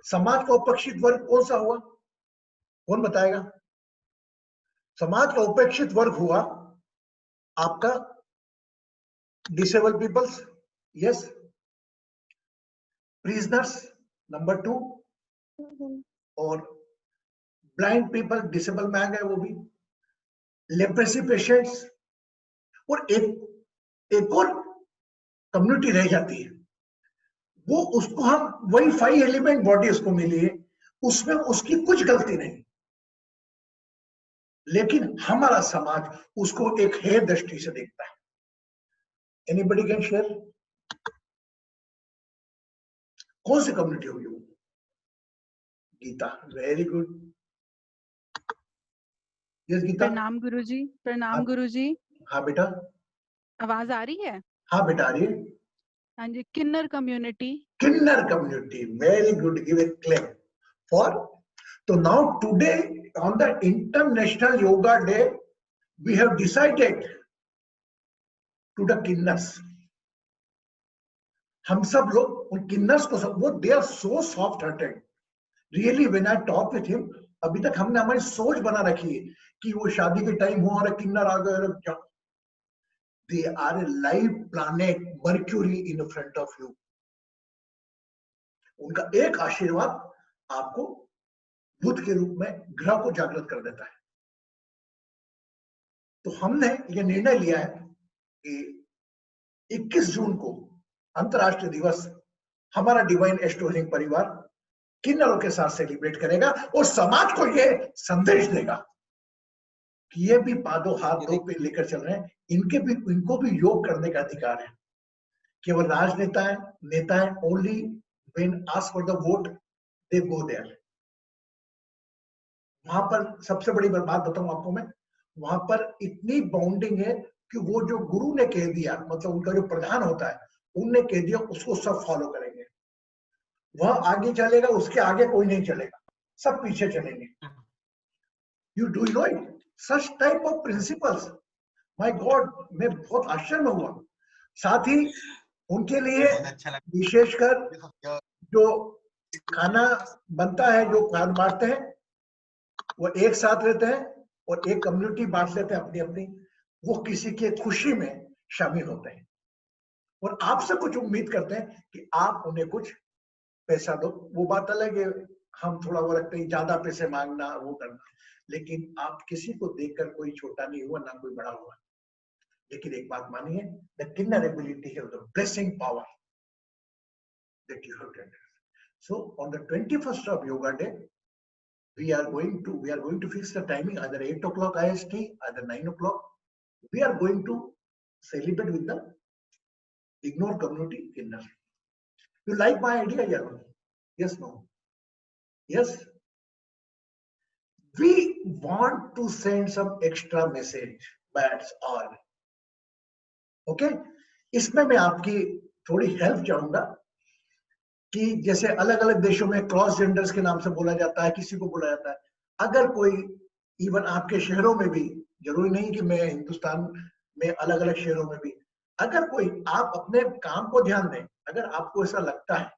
समाज का उपेक्षित वर्ग कौन सा हुआ? कौन बताएगा? समाज का उपेक्षित वर्ग हुआ आपका disable peoples, yes, prisoners number 2, और ब्लाइंड पीपल, डिसेबल मैन है वो भी, लेप्रेसी पेशेंट्स, और एक और कम्युनिटी रह जाती है, वो उसको हम वही 5 एलिमेंट बॉडी उसको मिली है, उसमें उसकी कुछ गलती नहीं, लेकिन हमारा समाज उसको एक हेय दृष्टि से देखता है। Anybody can share? कौन सी कम्युनिटी होगी वो? Geeta, very good, yes Geeta. प्रणाम गुरुजी, प्रणाम हाँ, गुरुजी। हाँ बेटा, आवाज आ रही है? हाँ बेटा आ रही है। हाँ जी, किन्नर कम्युनिटी। किन्नर community, very good, give a clap for. तो now today on the International Yoga Day we have decided to the किन्नर्स। हम सब लोग उन किन्नर्स को सब, वो they are so soft hearted, really when I talk with him, अभी तक हमने हमारी सोच बना रखी है कि वो शादी के टाइम हो और किन्नर आ गए, they are a live planet Mercury in front of you. उनका एक आशीर्वाद आपको बुद्ध के रूप में ग्रह को जागृत कर देता है। तो हमने ये निर्णय लिया है कि 21 जून को अंतरराष्ट्रीय दिवस हमारा डिवाइन एस्ट्रोलिंग परिवार किन्नरों के साथ सेलिब्रेट करेगा और समाज को ये संदेश देगा कि ये भी पादो हाथ दो पे लेकर चल रहे हैं, इनको भी योग करने का अधिकार है। केवल राजनेता है, नेता है, only when ask for the vote they go there. वहां पर सबसे बड़ी बात बताऊं आपको मैं, वहां पर इतनी बाउंडिंग है कि वो जो गुरु ने कह दिया, मतलब उनका जो प्रधान होता है, उनने कह दिया उसको सब फॉलो करेंगे। वह आगे चलेगा, उसके आगे कोई नहीं चलेगा, सब पीछे चलेंगे। You do know it, such type of principles, my god, मैं बहुत आश्चर्य में हुआ। साथ ही उनके लिए विशेषकर जो खाना बनता है, जो खाना बांटते हैं, वो एक साथ रहते हैं और एक कम्युनिटी बांट लेते हैं अपनी अपनी, वो किसी के खुशी में शामिल होते हैं और आपसे कुछ उम्मीद करते हैं कि आप उन्हें कुछ पैसा दो। वो बात अलग है, हम थोड़ा वो रखते हैं ज्यादा पैसे मांगना, वो करना, लेकिन आप किसी को देखकर कोई छोटा नहीं हुआ ना कोई बड़ा हुआ। लेकिन एक बात मानिए, द किन्नर एबिलिटी है the blessing power that you have tender. So on the 21st of yoga day we are going to fix the timing, either 8 o'clock IST, either 9 o'clock. We are going to celebrate with the ignore community kinner. You like my idea, yeah? Yes, no? Yes. We want to send some extra message, that's all. Okay? इसमें मैं आपकी थोड़ी help चाहूंगा कि जैसे अलग अलग देशों में क्रॉस जेंडर्स के नाम से बोला जाता है, किसी को बोला जाता है, अगर कोई इवन आपके शहरों में भी, जरूरी नहीं कि मैं हिंदुस्तान में अलग अलग शहरों में भी, अगर कोई आप अपने काम को ध्यान दें, अगर आपको ऐसा लगता है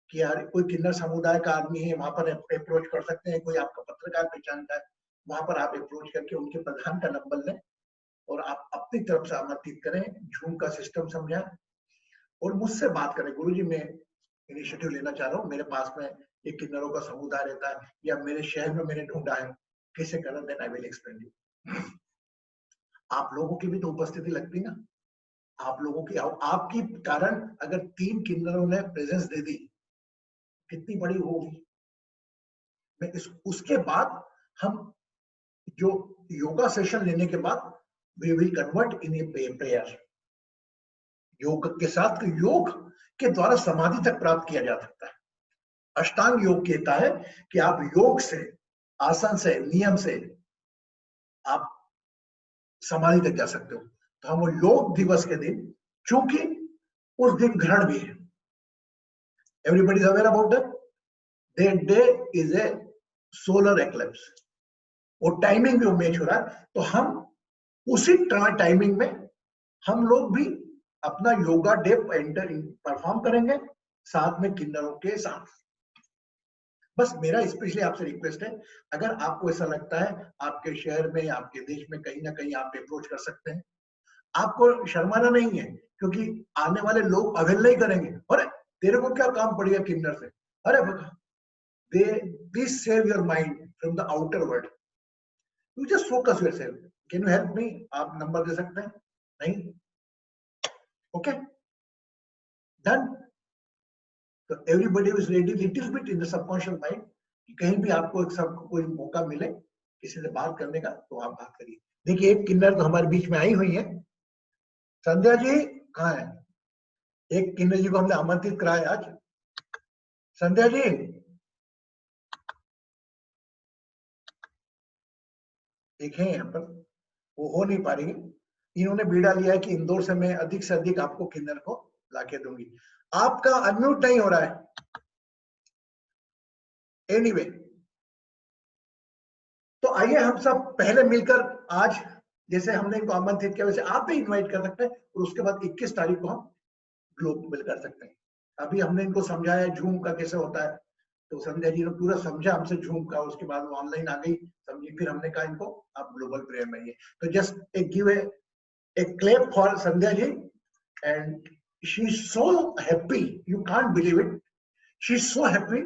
कि यार कोई किन्नर समुदाय का आदमी है, वहां पर अप्रोच कर सकते हैं, कोई आपका पत्रकार पहचानता है, वहां पर आप अप्रोच करके उनके प्रधान का नंबर लें और आप अपनी तरफ से आमंत्रित करें, झूम का सिस्टम समझाएं और मुझसे बात करें, गुरुजी मैं इनिशिएटिव लेना चाह रहा हूँ, मेरे पास में एक किन्नरों का समुदाय रहता है या मेरे शहर में मैंने ढूंढा है, कैसे करना, then I will explain you. आप लोगों की भी तो उपस्थिति लगती ना, आप लोगों की, आपकी कारण अगर 3 किन्नरों ने प्रेजेंस दे दी, कितनी बड़ी होगी। मैं उसके बाद हम जो योगा सेशन लेने के बाद we will convert in a prayer. योग के साथ, योग के द्वारा समाधि तक प्राप्त किया जा सकता है। अष्टांग योग कहता है कि आप योग से, आसन से, नियम से आप समाधि तक जा सकते हो। तो हम योग दिवस के दिन, चूंकि उस दिन ग्रहण भी है, everybody is aware about that, that day is a solar eclipse और टाइमिंग भी मैच हो रहा है, तो हम उसी टाइमिंग में हम लोग भी अपना योगा डे परफॉर्म करेंगे साथ में किन्नरों के साथ। बस मेरा स्पेशली आपसे रिक्वेस्ट है, अगर आपको ऐसा लगता है आपके शहर में या आपके देश में कहीं ना कहीं आप अप्रोच कर सकते हैं, आपको शर्माना नहीं है, क्योंकि आने वाले लोग अवेल नहीं करेंगे, अरे तेरे को क्या काम पड़ गया किन्नर से, अरे दे please save your mind from the outer world, you just focus yourself, can you help me, आप नंबर दे सकते हैं? नहीं? Okay, done. तो everybody is ready little bit in the subconscious mind कि कहीं भी आपको एक सब कोई मौका मिले किसी से बात करने का तो आप बात करिए। देखिए एक किन्नर तो हमारे बीच में आई हुई है, संध्या जी कहाँ है? एक किन्नर जी को हमने आमंत्रित कराया आज। संध्या जी देखें यहाँ पर, वो हो नहीं पा रही है, इन्होंने बीड़ा लिया है कि इंदौर से मैं अधिक से अधिक आपको किन्नर को लाके दूंगी। आपका अनम्यूट नहीं हो रहा है। एनीवे, तो आइए हम सब पहले मिलकर आज, जैसे हमने इनको आमंत्रित किया वैसे आप भी इनवाइट कर सकते हैं, और उसके बाद 21 तारीख को हम ग्लोबल कर सकते हैं। अभी हमने इनको समझाया जूम का कैसे होता है, तो संध्या जी ने पूरा समझा हमसे जूम का, उसके बाद वो ऑनलाइन आ गई समझी, फिर हमने कहा इनको आप ग्लोबल प्रेयर में आइए। तो जस्ट एक give a clap for Sandhya ji, and she is so happy, you can't believe it, she is so happy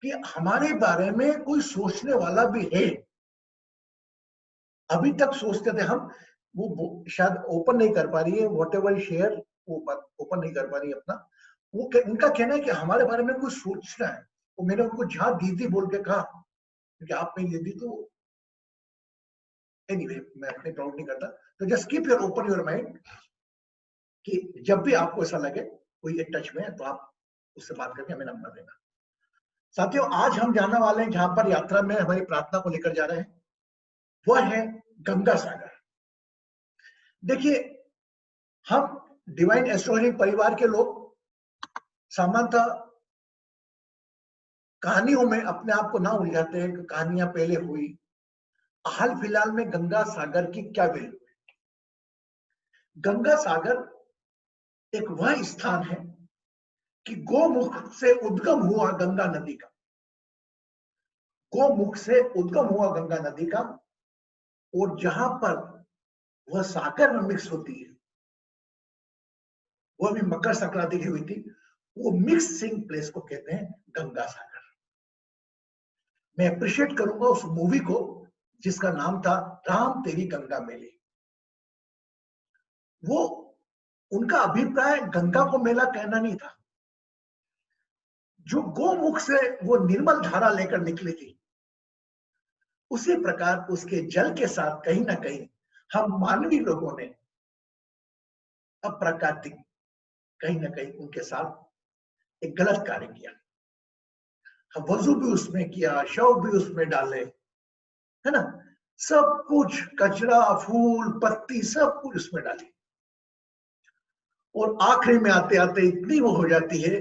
कि हमारे बारे में कोई सोचने वाला भी है। अभी तक सोचते थे हम, वो शायद ओपन नहीं कर पा रही है, वॉट एवर शेयर वो ओपन नहीं कर पा रही है अपना। वो उनका कहना है कि हमारे बारे में कुछ सोचना है, तो मैंने उनको जहां दीदी बोल के कहा, क्योंकि आप मेरी दीदी, तो एनीवे मैं अपने प्राउड नहीं करता, तो just keep your open your mind कि जब भी आपको ऐसा लगे कोई एक टच में है तो आप उससे बात करके हमें नंबर देना। साथियों, आज हम जाने वाले हैं जहां पर यात्रा में हमारी प्रार्थना को लेकर जा रहे हैं, वह है गंगा सागर। देखिए, हम डिवाइन एस्ट्रोलॉजी परिवार के लोग सामान्यतः कहानियों में अपने आप को ना उलझाते हैं कि कहानियां पहले हुई, हाल फिलहाल में गंगा सागर की क्या वैल्यू है। गंगा सागर एक वह स्थान है कि गोमुख से उद्गम हुआ गंगा नदी का, गोमुख से उद्गम हुआ गंगा नदी का, और जहां पर वह सागर में मिक्स होती है, वह भी मकर संक्रांति की हुई थी, वो मिक्सिंग प्लेस को कहते हैं गंगा सागर। मैं अप्रिशिएट करूंगा उस मूवी को जिसका नाम था राम तेरी गंगा मैली। वो उनका अभिप्राय गंगा को मेला कहना नहीं था, जो गोमुख से वो निर्मल धारा लेकर निकली थी, उसी प्रकार उसके जल के साथ कहीं ना कहीं हम मानवीय लोगों ने अप्राकृतिक कहीं ना कहीं उनके साथ एक गलत कार्य किया। हम वजू भी उसमें किया, शव भी उसमें डाले, है ना, सब कुछ कचरा फूल पत्ती सब कुछ उसमें डाली, और आखिरी में आते आते इतनी वो हो जाती है,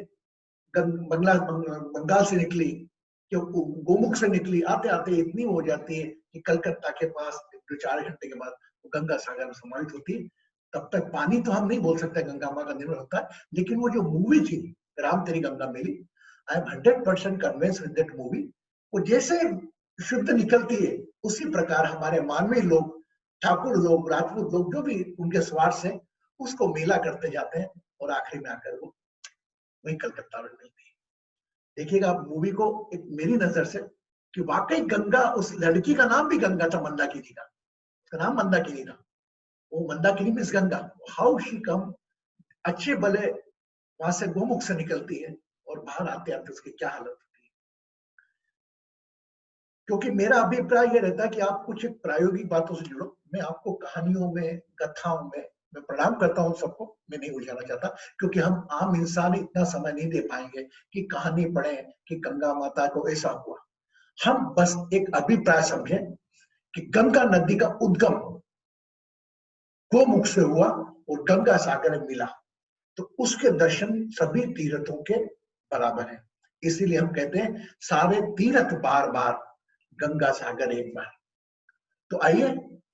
बंगाल से निकली, जो गोमुख से निकली, आते आते इतनी हो जाती है कि कलकत्ता के पास 4 घंटे के बाद वो गंगा सागर में समाहित होती है। तब तक पानी तो हम नहीं बोल सकते गंगा माँ का निर्भर होता है, लेकिन वो जो मूवी थी राम तेरी गंगा मेली, I am 100% convince with that movie. वो जैसे शुद्ध निकलती है उसी प्रकार हमारे मानवीय लोग, ठाकुर लोग, राजपूत लोग, जो भी उनके स्वार्थ से उसको मेला करते जाते हैं, और आखिरी में आकर वो वही कलकत्ता में मिलती है। देखिएगा आप मूवी को एक मेरी नजर से, कि वाकई गंगा, उस लड़की का नाम भी गंगा था, मंदाकिनी का, उसका नाम मंदाकिनी था, वो Mandakini means Ganga. How she come, अच्छे भले वहां से गोमुख से निकलती है, और बाहर आते आते उसकी क्या हालत होती है। क्योंकि मेरा अभिप्राय ये रहता है कि आप कुछ प्रायोगिक बातों से जुड़ो। मैं आपको कहानियों में, कथाओं में, मैं प्रणाम करता हूं सबको, मैं नहीं उलझाना चाहता, क्योंकि हम आम इंसान इतना समय नहीं दे पाएंगे कि कहानी पढ़ें कि गंगा माता को ऐसा हुआ। हम बस एक अभिप्राय समझें कि गंगा नदी का उद्गम गोमुख से हुआ और गंगा सागर में मिला, तो उसके दर्शन सभी तीर्थों के बराबर है। इसीलिए हम कहते हैं सारे तीर्थ बार बार, गंगा सागर एक बार। तो आइए,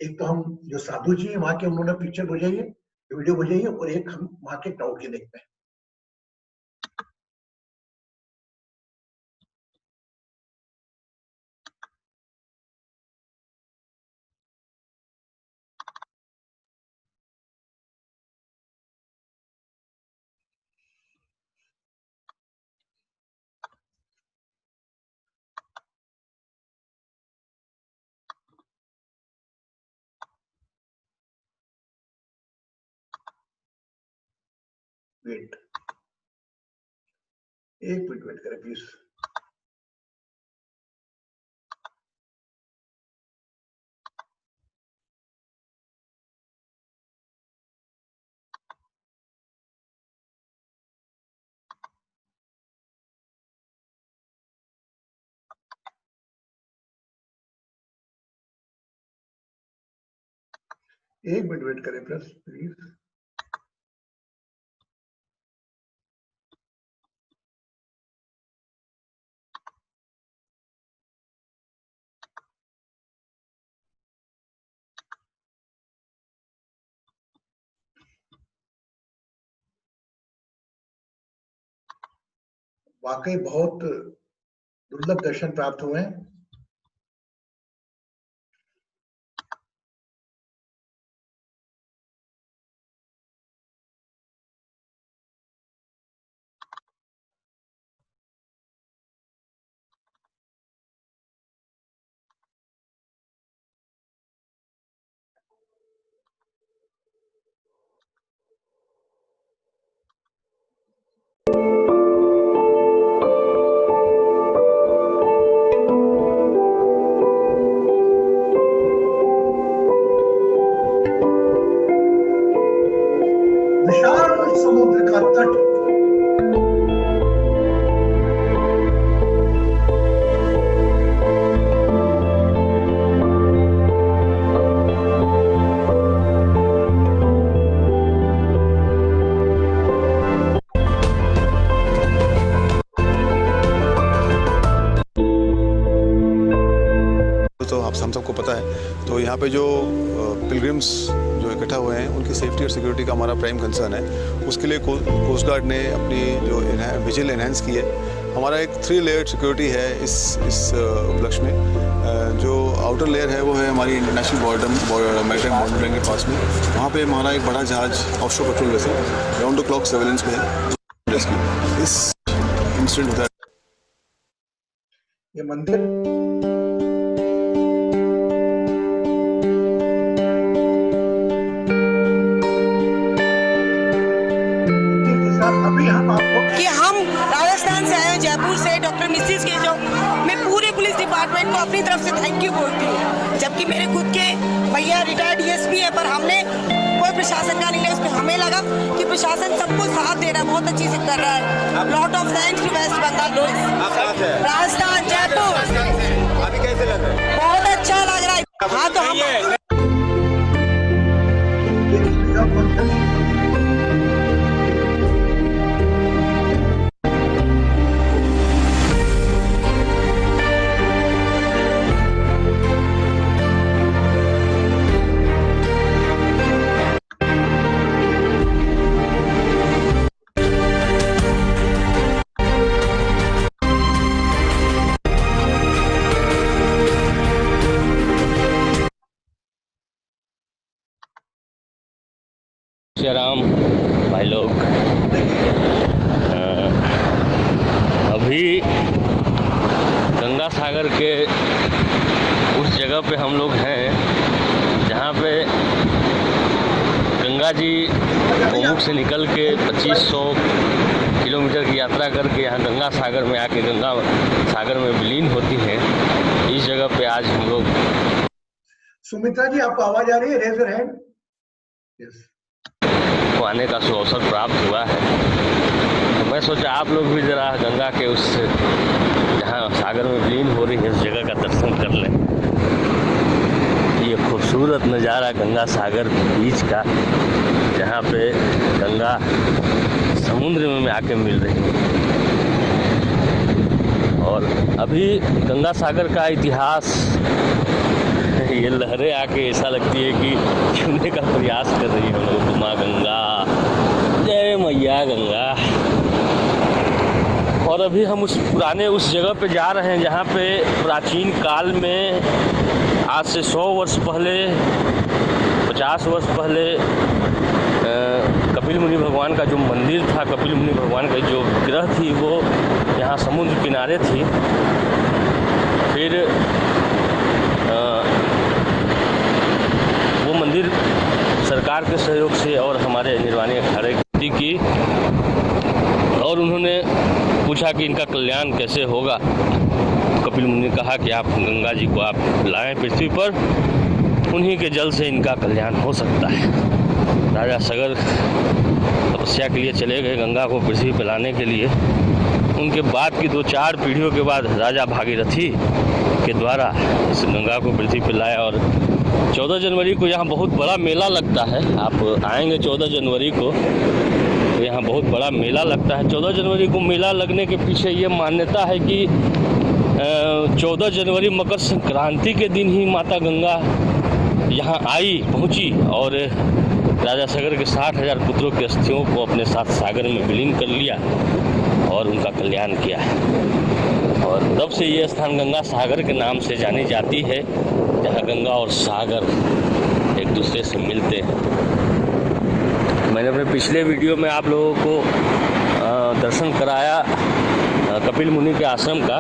एक तो हम जो साधु जी हैं वहां के, उन्होंने पिक्चर बुझाइए, वीडियो बुझाइए, और एक हम वहां के क्राउड के देखते हैं। वेट, एक मिनट वेट करें प्लीज। एक मिनट वेट करें प्लीज। वाकई बहुत दुर्लभ दर्शन प्राप्त हुए हैं। विशाल समुद्र का तट, तो आप हम सबको पता है। तो यहाँ पे जो पिलग्रिम्स जो इकट्ठा हुए हैं उनकी सेफ्टी और सिक्योरिटी का हमारा प्राइम कंसर्न है। उसके लिए कोस्ट गार्ड ने अपनी जो विजिल एनहेंस की है। हमारा एक 3 लेयर सिक्योरिटी है इस उपलक्ष्य में। जो आउटर लेयर है वो है हमारी इंटरनेशनल बॉर्डर मैरीटाइम मॉनिटरिंग के पास में। वहाँ पे हमारा एक बड़ा जहाज offshore patrol vessel round the clock surveillance पे है। इस इंसिडेंट होता है ये मंदिर अभी हम आपको कि हम राजस्थान से आए हैं, जयपुर से, डॉक्टर मिसिस के जो मैं पूरे पुलिस डिपार्टमेंट को अपनी तरफ से थैंक यू बोलती हूँ। जबकि मेरे खुद के भैया रिटायर्ड डीएसपी है, पर हमने कोई प्रशासन का नहीं लिया। उसमें हमें लगा कि प्रशासन सबको साथ दे रहा है, बहुत अच्छी से कर रहा है। Lot of thanks to West Bengal police. Rajasthan, Jaipur. अभी कैसे लग रहा है? बहुत अच्छा लग रहा है। हाँ तो हम राम भाई लोग, अभी गंगा सागर के उस जगह पे हम लोग हैं जहाँ पे गंगा जी गोमुख से निकल के 2500 किलोमीटर की यात्रा करके यहाँ गंगा सागर में आके गंगा सागर में विलीन होती हैं। इस जगह पे आज हम लोग। सुमित्रा जी आपको आवाज आ रही है? Raise your hand. यस, को आने का अवसर प्राप्त हुआ है। तो मैं सोचा आप लोग भी जरा गंगा के उस जहाँ सागर में विलीन हो रही है उस जगह का दर्शन कर लें। ये खूबसूरत नज़ारा गंगा सागर बीच का, जहाँ पे गंगा समुद्र में आके मिल रही है। और अभी गंगा सागर का इतिहास, ये लहरें आके ऐसा लगती है कि छूने का प्रयास कर रही है हम लोग। माँ गंगा, जय मैया गंगा। और अभी हम उस जगह पे जा रहे हैं जहाँ पे प्राचीन काल में, आज से 100 वर्ष पहले, 50 वर्ष पहले कपिल मुनि भगवान का जो मंदिर था, कपिल मुनि भगवान का जो विग्रह थी, वो यहाँ समुद्र किनारे थी। फिर वो मंदिर सरकार के सहयोग से और हमारे निर्वाणी अखाड़े जी की और उन्होंने पूछा कि इनका कल्याण कैसे होगा। कपिल मुनि ने कहा कि आप गंगा जी को आप लाएं पृथ्वी पर, उन्हीं के जल से इनका कल्याण हो सकता है। राजा सगर तपस्या के लिए चले गए गंगा को पृथ्वी पर लाने के लिए। उनके बाद की 2-4 पीढ़ियों के बाद राजा भागीरथी के द्वारा इस गंगा को पृथ्वी पर लाया। और 14 जनवरी को यहाँ बहुत बड़ा मेला लगता है। आप आएंगे 14 जनवरी को तो यहाँ बहुत बड़ा मेला लगता है। 14 जनवरी को मेला लगने के पीछे ये मान्यता है कि 14 जनवरी मकर संक्रांति के दिन ही माता गंगा यहाँ पहुँची और राजा सगर के 60,000 पुत्रों के अस्थियों को अपने साथ सागर में विलीन कर लिया और उनका कल्याण किया है। और तब से ये स्थान गंगा सागर के नाम से जानी जाती है, जहाँ गंगा और सागर एक दूसरे से मिलते हैं। मैंने अपने पिछले वीडियो में आप लोगों को दर्शन कराया कपिल मुनि के आश्रम का,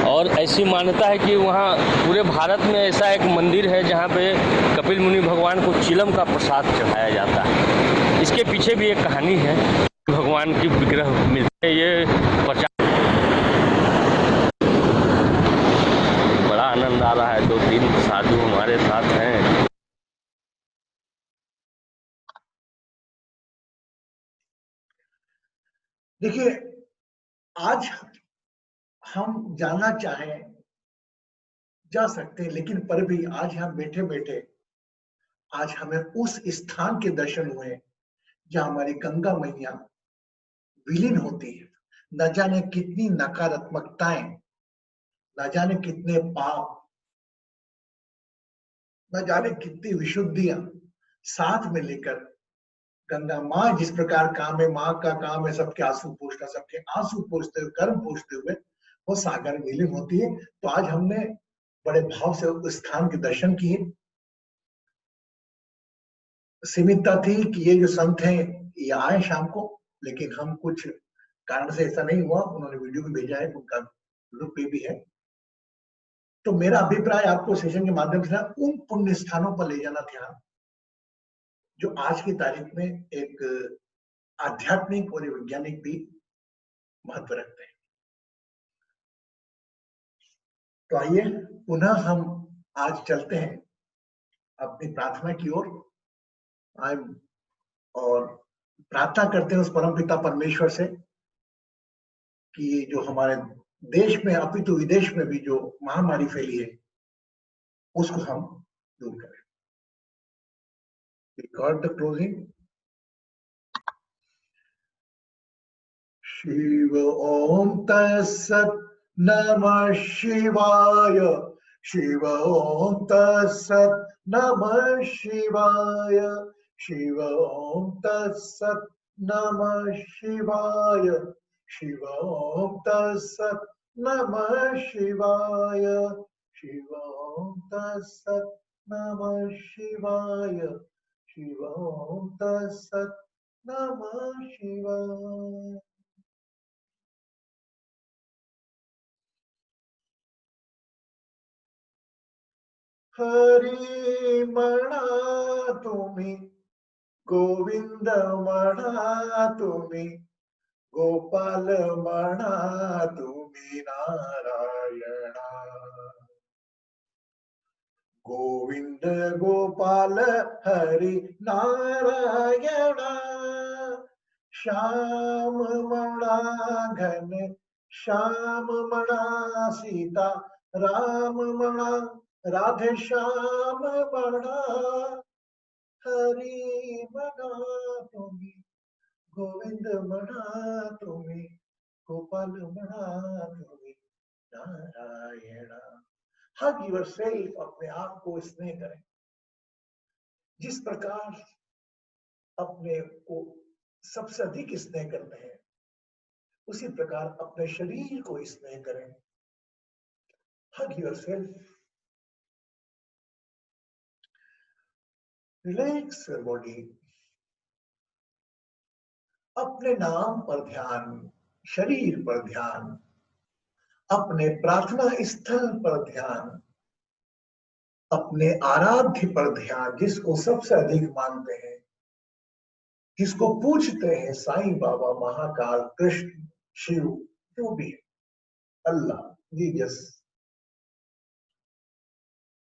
और ऐसी मान्यता है कि वहाँ पूरे भारत में ऐसा एक मंदिर है जहाँ पे कपिल मुनि भगवान को चिलम का प्रसाद चढ़ाया जाता है। इसके पीछे भी एक कहानी है। भगवान की विग्रह मिलते हैं, ये बड़ा आनंद आ रहा है। 2-3 साधु हमारे साथ हैं। देखिए, आज हम जाना चाहें जा सकते हैं, लेकिन पर भी आज हम बैठे बैठे आज हमें उस स्थान के दर्शन हुए जहां हमारी गंगा मैया विलीन होती है। न जाने कितनी नकारात्मकताएं, न जाने कितने पाप, न जाने कितनी विशुद्धियां साथ में लेकर गंगा माँ जिस प्रकार काम है, माँ का काम है सबके आंसू पोंछना, सबके आंसू पोंछते हुए, कर्म पोंछते हुए वो सागर में विलीन होती है। तो आज हमने बड़े भाव से उस स्थान के दर्शन किए। सीमितता थी कि ये जो संत हैं ये आए शाम को, लेकिन हम कुछ कारण से ऐसा नहीं हुआ। उन्होंने वीडियो भी भेजा है, उनका यूट्यूब पे भी है। तो मेरा अभिप्राय आपको सेशन के माध्यम से उन पुण्य स्थानों पर ले जाना था जो आज की तारीख में एक आध्यात्मिक और वैज्ञानिक भी महत्व रखते हैं। तो आइए पुनः हम आज चलते हैं अपनी प्रार्थना की ओर और प्रार्थना करते हैं उस परमपिता परमेश्वर से कि जो हमारे देश में अपितु विदेश में भी जो महामारी फैली है उसको हम दूर करें। Record the closing. शिव ओम तत्सत् नमः शिवाय। शिव ओम तत्सत् नमः शिवाय। शिव ओम तत्सत् नमः शिवाय। शिव ओम तत्सत् नमः शिवाय। शिव ओम तत्सत् नमः शिवाय। शिव ओम तत्सत् नमः शिवाय। हरि म्हणा तुम्ही, गोविंद म्हणा तुम्ही, गोपाल म्हणा तुम्ही नारायणा। गोविंद गोपाल हरि नारायणा। श्याम म्हणा घन श्याम म्हणा सीता, राम म्हणा राधे श्याम म्हणा। हरि म्हणा तुम्ही, गोविंद म्हणा तुम्ही, गोपाल म्हणा तुम्ही नारायणा। हग योरसेल्फ, अपने आप को स्नेह करें। जिस प्रकार अपने को सबसे अधिक स्नेह करते हैं उसी प्रकार अपने शरीर को स्नेह करें। हग योरसेल्फ, रिलैक्स योर बॉडी। अपने नाम पर ध्यान, शरीर पर ध्यान, अपने प्रार्थना स्थल पर ध्यान, अपने आराध्य पर ध्यान, जिसको सबसे अधिक मानते हैं जिसको पूछते हैं साईं बाबा, महाकाल, कृष्ण, शिव, जो भी है, अल्लाह, जीसस,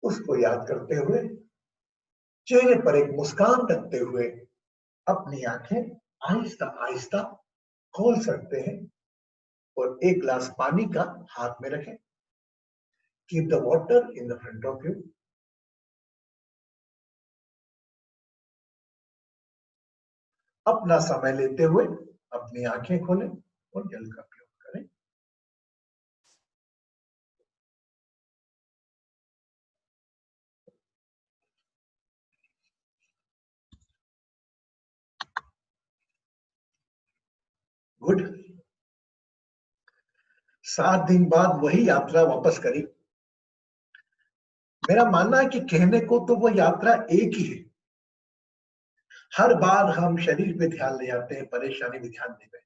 उसको याद करते हुए, चेहरे पर एक मुस्कान रखते हुए अपनी आंखें आहिस्ता आहिस्ता खोल सकते हैं और एक गिलास पानी का हाथ में रखें। Keep the water in the front of you. अपना समय लेते हुए अपनी आंखें खोलें और जल का प्रयोग करें। गुड। 7 दिन बाद वही यात्रा वापस करी। मेरा मानना है कि कहने को तो वो यात्रा एक ही है। हर बार हम शरीर पे ध्यान ले जाते हैं, परेशानी में ध्यान देते हैं,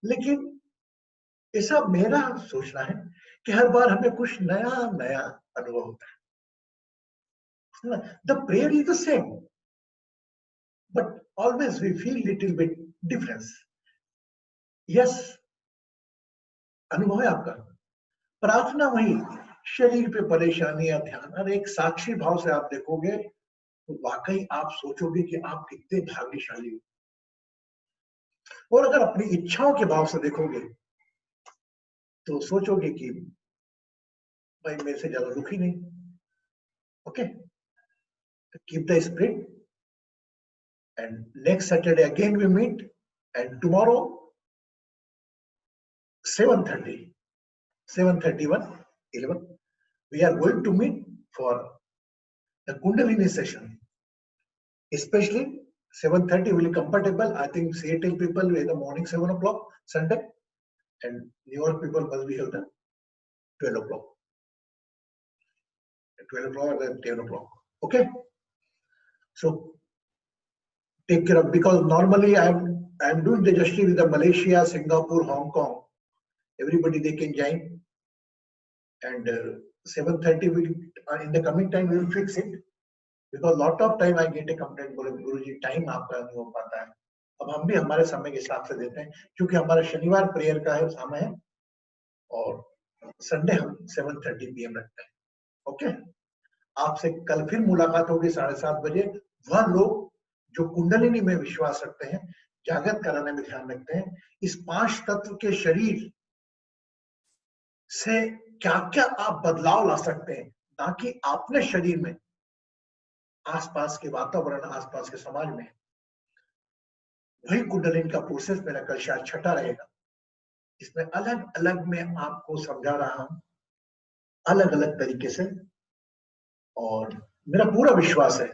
लेकिन ऐसा मेरा सोचना है कि हर बार हमें कुछ नया नया अनुभव होता है। The prayer is the same, but always we feel little bit difference. Yes, अनुभव है आपका। प्रार्थना वही, शरीर पे परेशानी या ध्यान, और एक साक्षी भाव से आप देखोगे तो वाकई आप सोचोगे कि आप कितने भाग्यशाली हो। और अगर अपनी इच्छाओं के भाव से देखोगे तो सोचोगे कि भाई मेरे से ज्यादा दुखी नहीं। Okay, keep the spirit, and next Saturday again we meet, and tomorrow 7:30, 7:31, 11 we are going to meet for the Kundalini session. Especially 7:30 will be compatible. I think Seattle people in the morning 7 o'clock Sunday, and New York people must be held at 12 o'clock. 12 o'clock or 10 o'clock. Okay. So take care of, because normally I am doing the registry with the Malaysia, Singapore, Hong Kong. Everybody they can join, and 7:30 will in the coming time we will fix it. Because lot of time I get a complaint, बोले गुरुजी time आपका नहीं हो पाता है। अब हम भी हमारे समय के हिसाब से देते हैं, क्योंकि हमारा शनिवार प्रेयर का है समय है और संडे हम 7:30 PM रखते हैं। ओके, आपसे कल फिर मुलाकात होगी 7:30 बजे। वह लोग जो कुंडलिनी में विश्वास रखते हैं, जागृत कराने में ध्यान रखते हैं, इस 5 तत्व के शरीर से क्या क्या आप बदलाव ला सकते हैं, ना कि अपने शरीर में, आसपास के वातावरण, आसपास के समाज में। वही कुंडलिनी का प्रोसेस मेरा कल शायद 6ठा रहेगा, इसमें अलग अलग मैं आपको समझा रहा हूं, अलग अलग तरीके से। और मेरा पूरा विश्वास है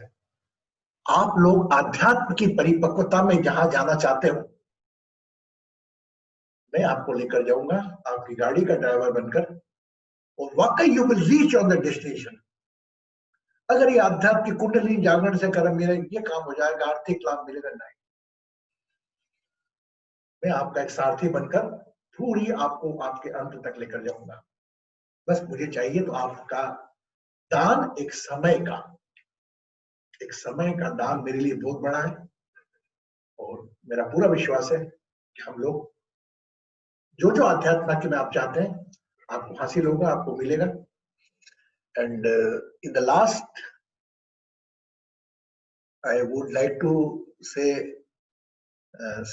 आप लोग आध्यात्म की परिपक्वता में जहां जाना चाहते हो, मैं आपको लेकर जाऊंगा आपकी गाड़ी का ड्राइवर बनकर, और वाकई you will reach on the destination. अगर ये आध्यात्म की कुंडलिनी जागरण से कर मेरा ये काम हो जाएगा, आर्थिक लाभ मिलेगा, नहीं, मैं आपका एक सारथी बनकर पूरी आपको आपके अंत तक लेकर जाऊंगा। बस मुझे चाहिए तो आपका दान, एक समय का दान मेरे लिए बहुत बड़ा है। और मेरा पूरा विश्वास है कि हम लोग जो जो आध्यात्म के में आप चाहते हैं आपको हासिल होगा, आपको मिलेगा। And in the last I would like to say,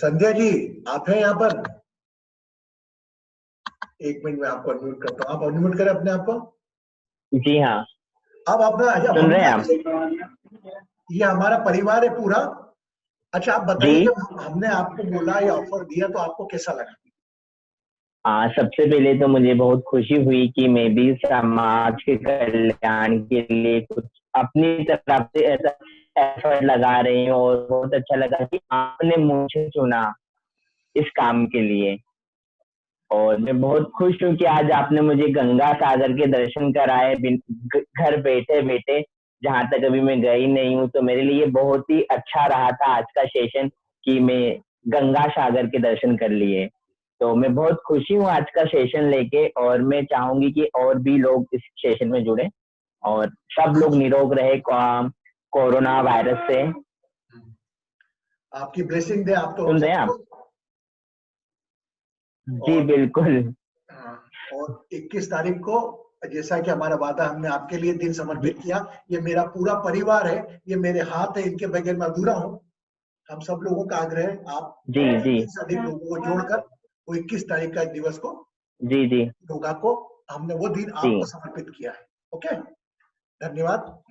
Sandhya जी आप हैं यहाँ पर? एक मिनट में आपको अनम्यूट करता हूँ, आप अनम्यूट करें अपने आप को। जी हाँ, अब अपना सुन रहे हैं आप? ये हमारा परिवार है पूरा। अच्छा आप बताइए, जब हमने आपको बोला या ऑफर दिया तो आपको कैसा लगा? सबसे पहले तो मुझे बहुत खुशी हुई कि मैं भी समाज के कल्याण के लिए कुछ अपनी तरफ से ऐसा एफर्ट लगा रही हूँ, और बहुत अच्छा लगा कि आपने मुझे चुना इस काम के लिए। और मैं बहुत खुश हूँ कि आज आपने मुझे गंगा सागर के दर्शन कराए घर बैठे बैठे, जहाँ तक अभी मैं गई नहीं हूँ। तो मेरे लिए बहुत ही अच्छा रहा था आज का सेशन कि मैं गंगा सागर के दर्शन कर लिए। तो मैं बहुत खुशी हूँ आज का सेशन लेके, और मैं चाहूंगी कि और भी लोग इस सेशन में जुड़े और सब लोग निरोग रहे कोरोना वायरस से। आपकी ब्लेसिंग दे, आप तो सुन रहे हैं आप? जी और- बिल्कुल। हाँ, और 21 तारीख को जैसा कि हमारा वादा, हमने आपके लिए दिन समर्पित किया। ये मेरा पूरा परिवार है, ये मेरे हाथ है, इनके बगैर मैं अधूरा हूँ। हम सब लोगों का आग्रह है, आप जी जी से अधिक लोगों को जोड़कर वो 21 तारीख का दिवस को, जी जी योगा को, हमने वो दिन आपको समर्पित किया है। ओके, धन्यवाद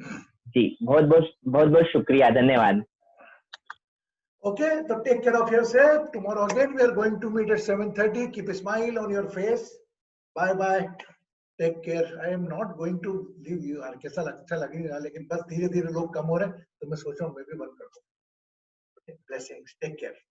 जी, बहुत बहुत शुक्रिया, धन्यवाद। Okay, so take care of yourself. Tomorrow again we are going to meet at 7:30. Keep a smile on your face. Bye bye. Take care. I am not going to leave you. यार कैसा अच्छा लगेगा, लेकिन बस धीरे धीरे लोग कम हो रहे हैं, तो मैं सोच रहा हूँ मैं भी बंद कर दूँ। Blessings. Take care.